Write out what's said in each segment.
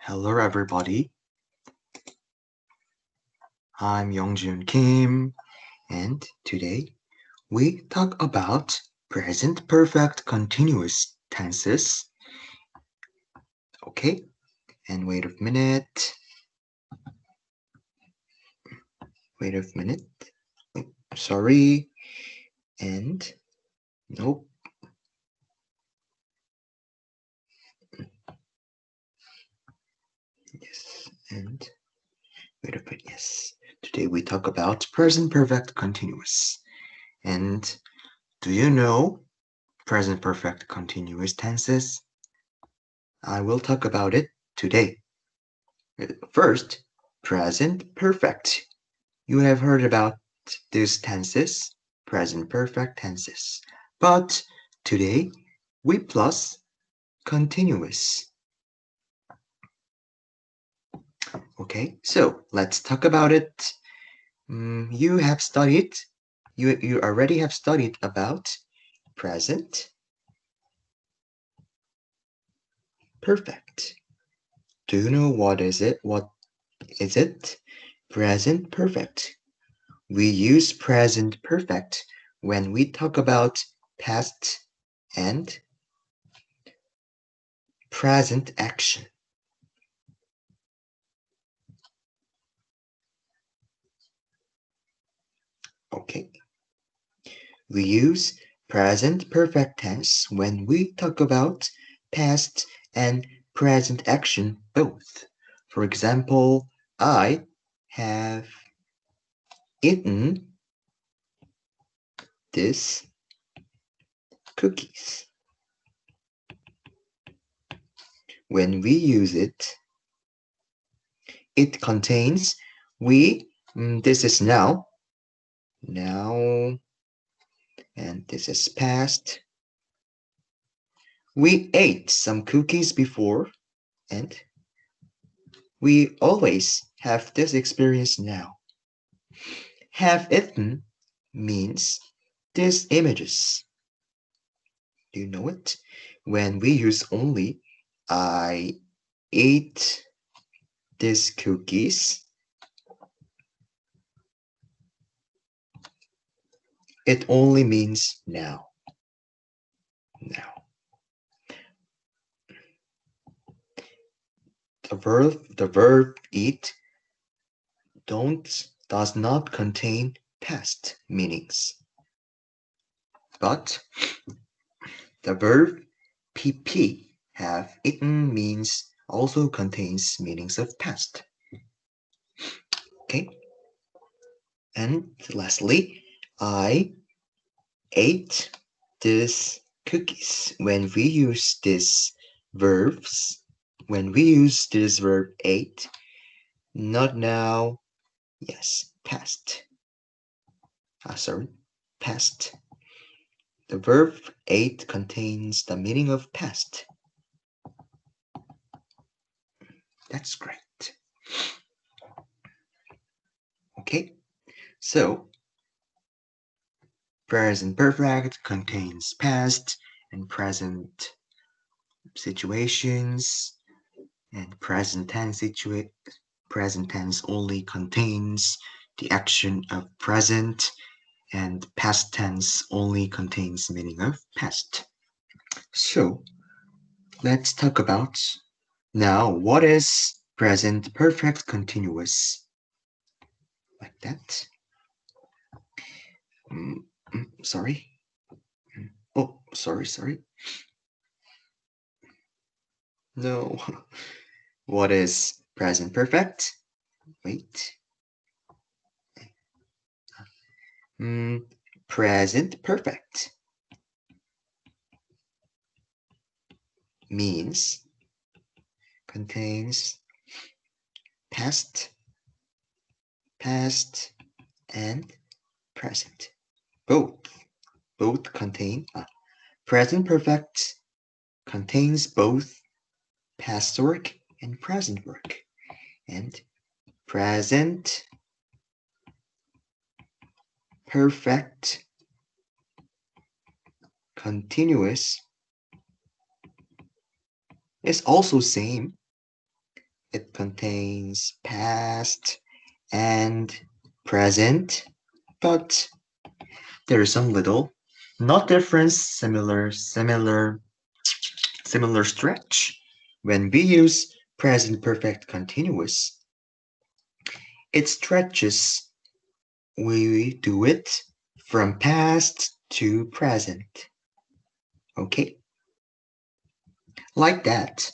Hello everybody, I'm Youngjun Kim, and today we talk about present perfect continuous tenses. Okay, and wait a minute, sorry, and nope, yes, and wait a minute, yes. Today we talk about present perfect continuous. And do you know present perfect continuous tenses? I will talk about it today. First, present perfect. You have heard about these tenses, present perfect tenses. But today, we plus continuous. Okay, so let's talk about it. You have studied, you already have studied about present perfect. Do you know what is it? What is it? Present perfect. We use present perfect when we talk about past and present action. Okay. We use present perfect tense when we talk about past and present action both. For example, I have eaten this cookies. When we use it, it contains this is now, and this is past. We ate some cookies before, and we always have this experience now. Have eaten means these images. Do you know it? When we use only I ate these cookies, it only means now. Now. The verb eat does not contain past meanings. But the verb pp have eaten means also contains meanings of past. Okay? And lastly, I ate these cookies. When we use these verbs, when we use this verb ate, not now, yes, past. Past. The verb ate contains the meaning of past. That's great. Okay, so present perfect contains past and present situations, and present tense only contains the action of present, and past tense only contains meaning of past. So let's talk about now what is present perfect continuous. Like that. Sorry. Oh, sorry. No. What is present perfect? Wait. Present perfect means contains past, and present. Both contain. Present perfect contains both past work and present work. And present perfect continuous is also same It contains past and present, but there is some little, not difference, similar stretch. When we use present perfect continuous, it stretches. We do it from past to present. Okay? Like that.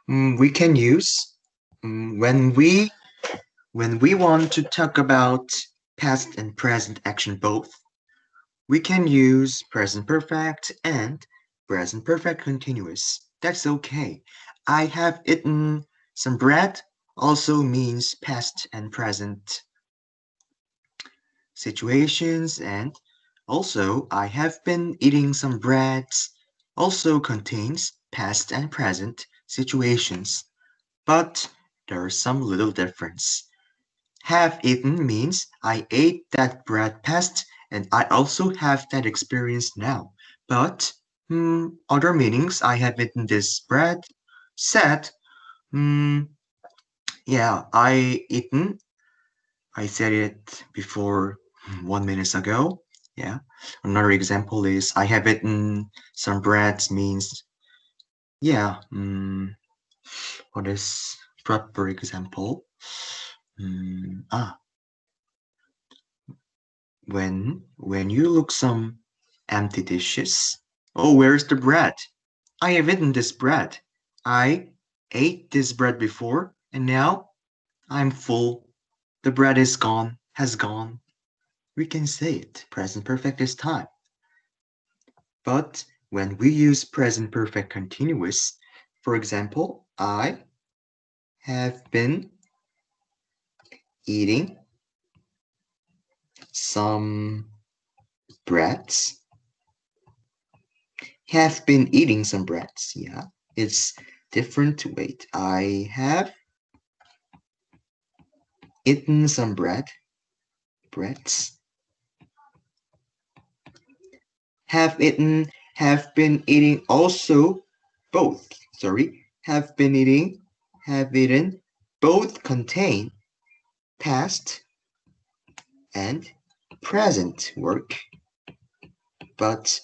We can use when we want to talk about past and present action both, we can use present perfect and present perfect continuous. That's okay. I have eaten some bread also means past and present situations, and also I have been eating some breads also contains past and present situations. But there's some little difference. Have eaten means I ate that bread past and I also have that experience now. But other meanings I have eaten this bread said, yeah, I said it before 1 minute ago. Yeah. Another example is I have eaten some breads means, yeah, what is proper example? Mm, ah, when you look some empty dishes, oh, where's the bread? I have eaten this bread. I ate this bread before, and now I'm full. The bread is gone, has gone. We can say it, present perfect this time. But when we use present perfect continuous, for example, I have been eating some breads. Have been eating some breads. Yeah, it's different to wait. I have eaten some breads. Have been eating also both. Sorry, have eaten, both contain past and present work, but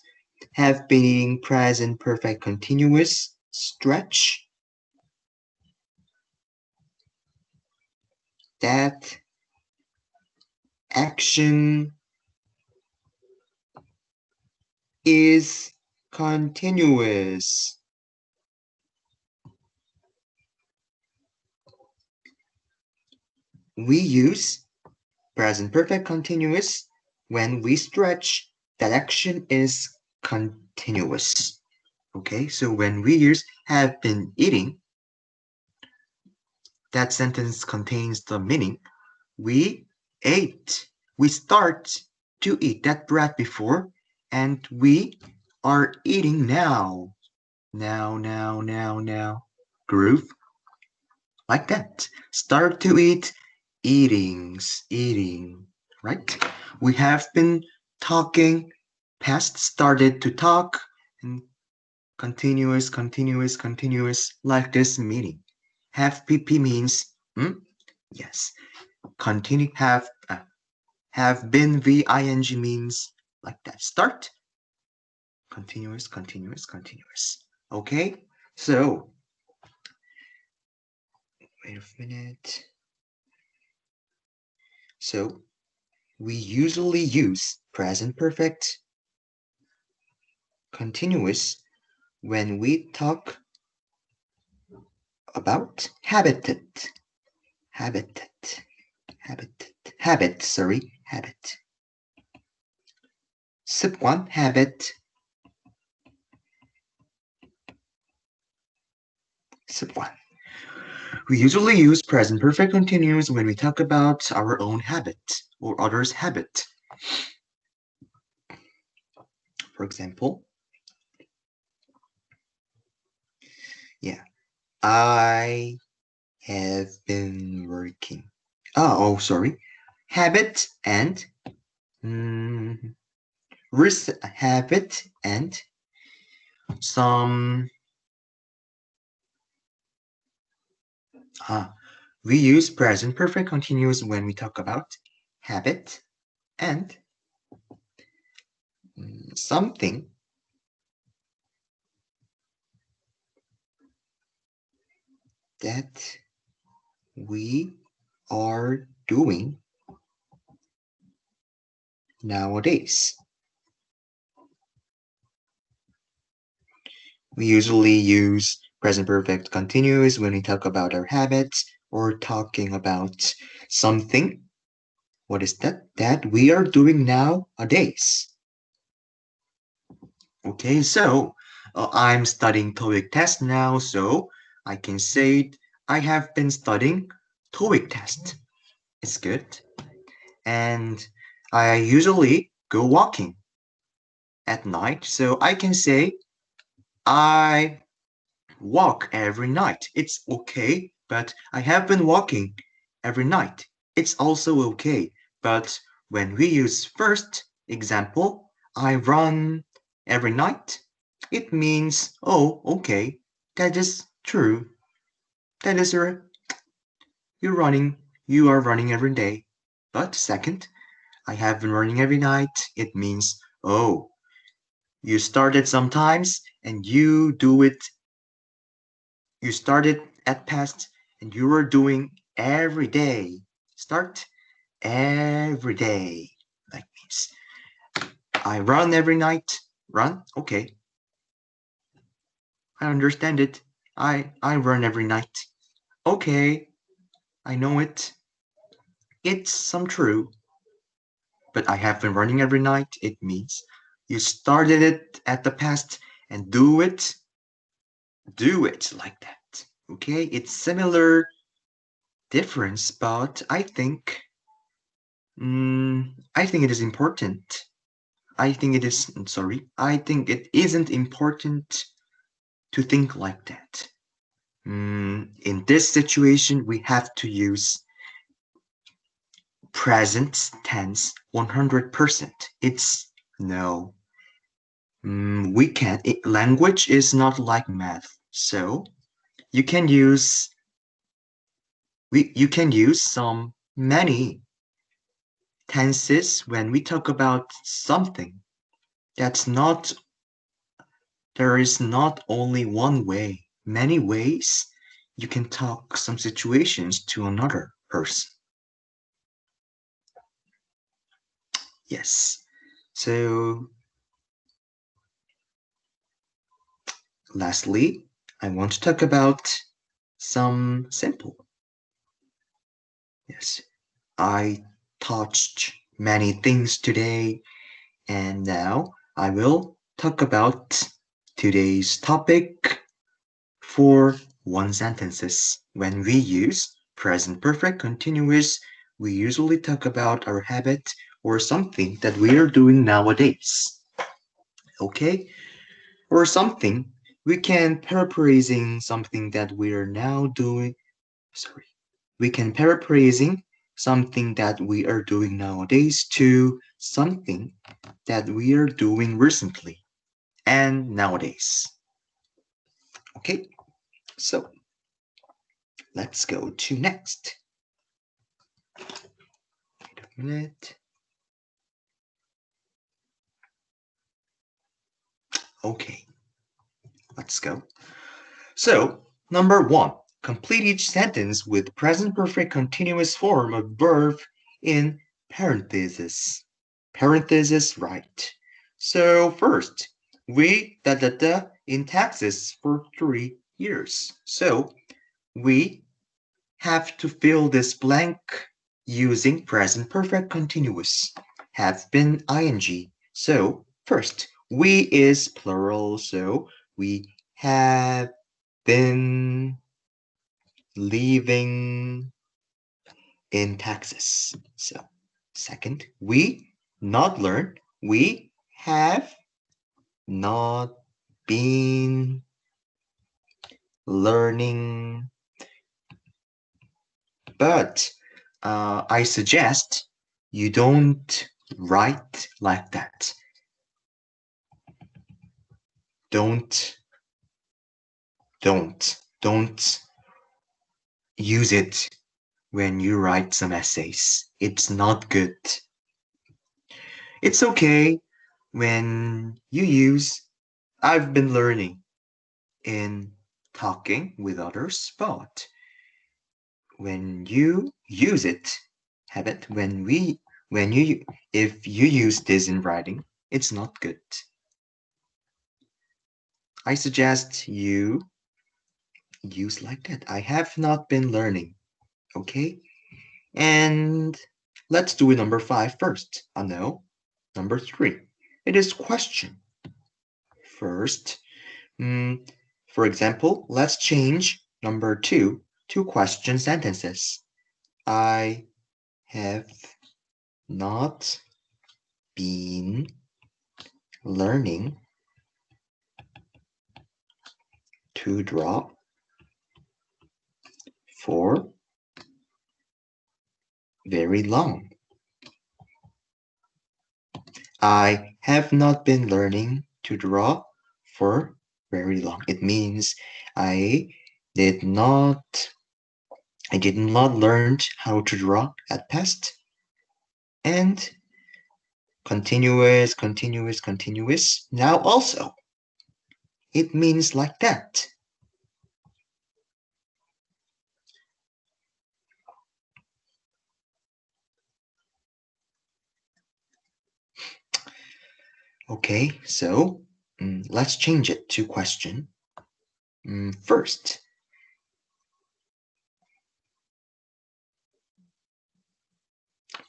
have been eating present perfect continuous stretch that action is continuous. We use present perfect continuous when we stretch that action is continuous. Okay, so when we use have been eating, that sentence contains the meaning we ate. We start to eat that bread before, and we are eating now. Now. Groove like that. Start to eat, eating. Right? We have been talking, past started to talk, and continuous, like this meaning. Have pp means, yes. Continue, have been ving means like that. Start, continuous. Okay? So, wait a minute. So, we usually use present perfect continuous when we talk about habit. 습관, habit, 습관. We usually use present perfect continuous when we talk about our own habit or others' habit. For example, yeah, I have been working. Sorry. Habit and habit and some We use present perfect continuous when we talk about habit and something that we are doing nowadays. We usually use present perfect continuous when we talk about our habits or talking about something. What is that? That we are doing nowadays. Okay, so I'm studying TOEIC test now, so I can say I have been studying TOEIC test. It's good. And I usually go walking at night, so I can say I walk every night. It's okay, but I have been walking every night. It's also okay, but when we use first example, I run every night, it means, oh, okay, that is true. That is you're running, you are running every day. But second, I have been running every night, it means, oh, you started sometimes and you started at past and you were doing every day. Start every day. Like means I run every night. Run? Okay. I understand it. I run every night. Okay. I know it. It's some true. But I have been running every night. It means you started it at the past and do it like that. Okay? It's similar difference, but I think it is important. I think it is, sorry, I think it isn't important to think like that. In this situation, we have to use present tense 100%. It's no. We can't. Language is not like math, so you can use you can use some many tenses when we talk about something. That's not There is not only one way, many ways you can talk some situations to another person. Yes. So, lastly, I want to talk about some simple. Yes. I touched many things today, and now I will talk about today's topic for one sentences. When we use present perfect continuous, we usually talk about our habit or something that we are doing nowadays. Okay? Or something we can paraphrasing something that we are now doing. Sorry. We can paraphrasing something that we are doing nowadays to something that we are doing recently and nowadays. Okay? So, let's go to next. Wait a minute. Okay, let's go. So, number one, complete each sentence with present perfect continuous form of verb in parentheses. Parentheses, right. So, first, we in Texas for 3 years. So, we have to fill this blank using present perfect continuous. Have been ing. So first, we is plural, so we have been living in Texas. So second, we not learn. We have not been learning, but I suggest you don't write like that. Don't, don't use it when you write some essays. It's not good. It's okay when you use I've been learning in talking with others, but when you use it, have it, when you, if you use this in writing, it's not good. I suggest you use like that. I have not been learning, okay? And let's do number 5 first. No, number 3. It is question. First, for example, let's change number 2 to question sentences. I have not been learning to draw for very long. I have not been learning to draw for very long. It means I did not learn how to draw at past. And continuous, continuous, continuous. Now also, it means like that. Okay, so let's change it to question.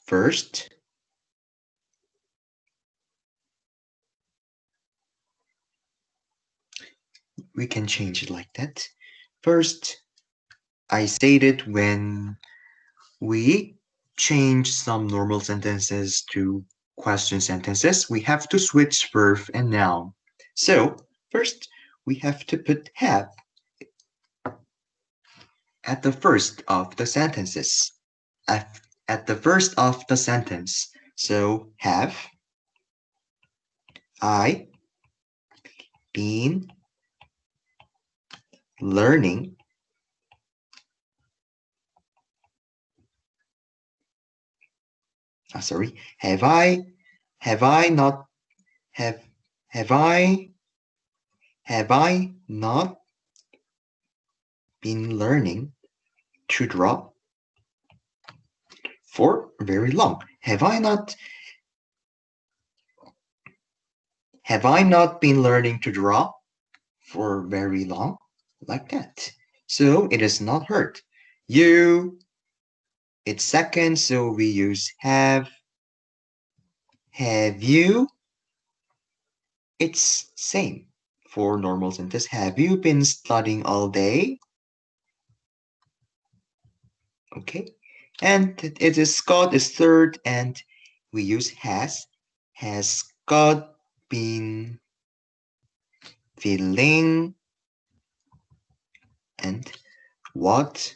First, we can change it like that. First, I stated when we change some normal sentences to question sentences, we have to switch verb and noun. So, first, we have to put have at the first of the sentences. At the first of the sentence. So, have I been learning sorry, have I not have I not been learning to draw for very long? Have I not been learning to draw for very long? Like that. So it is not hurt. You, it's second, so we use have. Have you? It's same for normal sentence. Have you been studying all day? Okay. And it is Scott is third, and we use has. Has Scott been feeling? And what?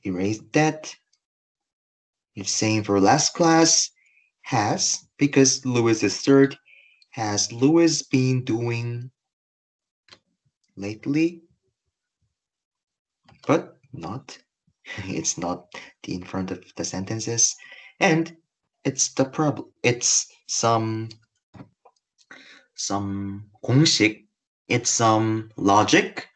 Erase that. It's same for last class. Has, because Lewis is third. Has Lewis been doing lately? But not. It's not the in front of the sentences. And it's the problem. It's some 공식. It's some logic.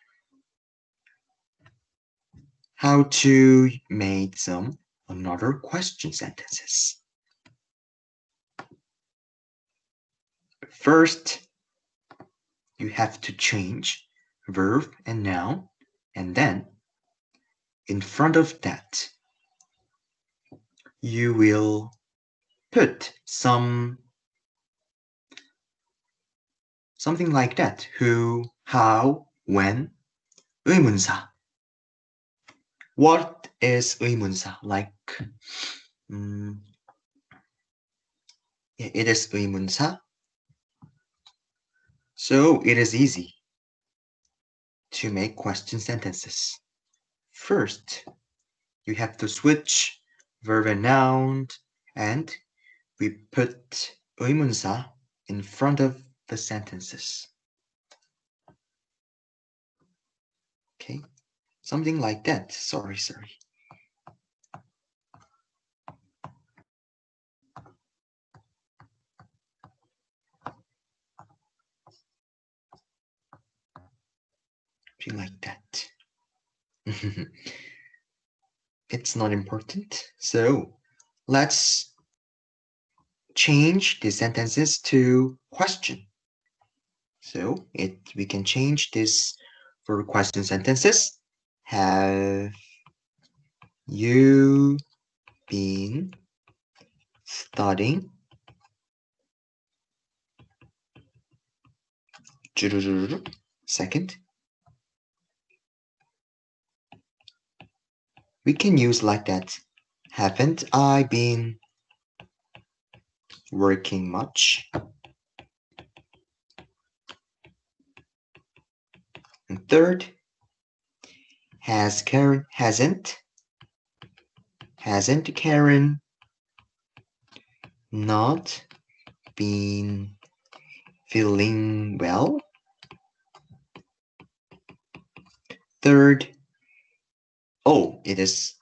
How to make some another question sentences. First, you have to change verb and noun, and then in front of that, you will put something like that. Who, how, when, 의문사. What is 의문사? Like, it is 의문사. So it is easy to make question sentences. First, you have to switch verb and noun, and we put 의문사 in front of the sentences. Okay, something like that. Sorry. something like that. It's not important. So let's change the sentences to question. So we can change this for question sentences. Have you been studying? Second, we can use like that. Haven't I been working much? And third, hasn't Karen not been feeling well? Third, oh, it is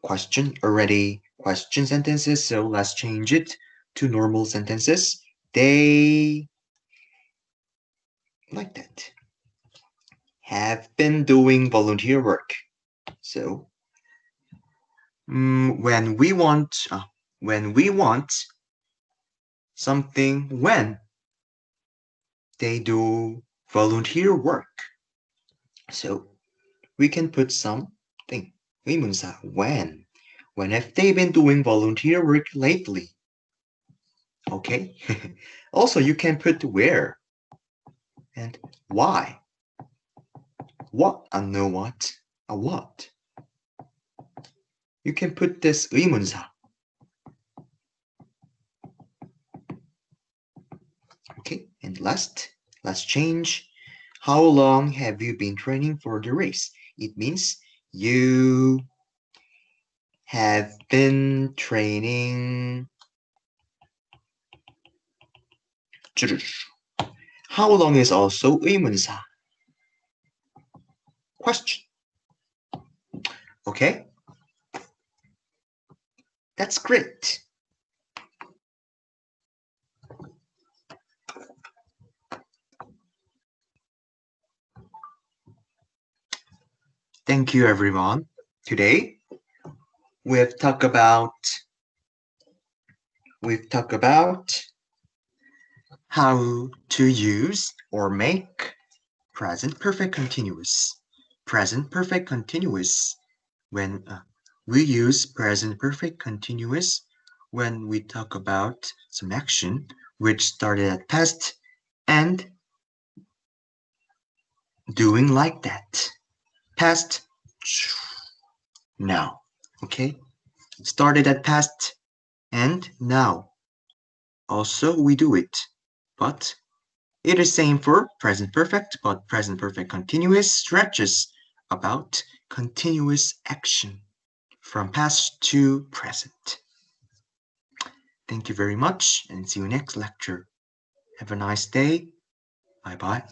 question already, question sentences, so let's change it to normal sentences. They, like that, have been doing volunteer work. So when we want something, when they do volunteer work, so we can put something 의문사 when have they been doing volunteer work lately? Okay. Also, you can put where and why. What and no what, a what. You can put this 의문사. Okay, and last, let's change. How long have you been training for the race? It means you have been training. How long is also 의문사. Question. Okay? That's great. Thank you, everyone. Today, we've talked about how to use or make present perfect continuous. Present perfect continuous. When we use present perfect continuous when we talk about some action which started at past and doing like that. Past, now. Okay? Started at past and now. Also, we do it. But it is same for present perfect, but present perfect continuous stretches about continuous action from past to present. Thank you very much and see you next lecture. Have a nice day. Bye-bye.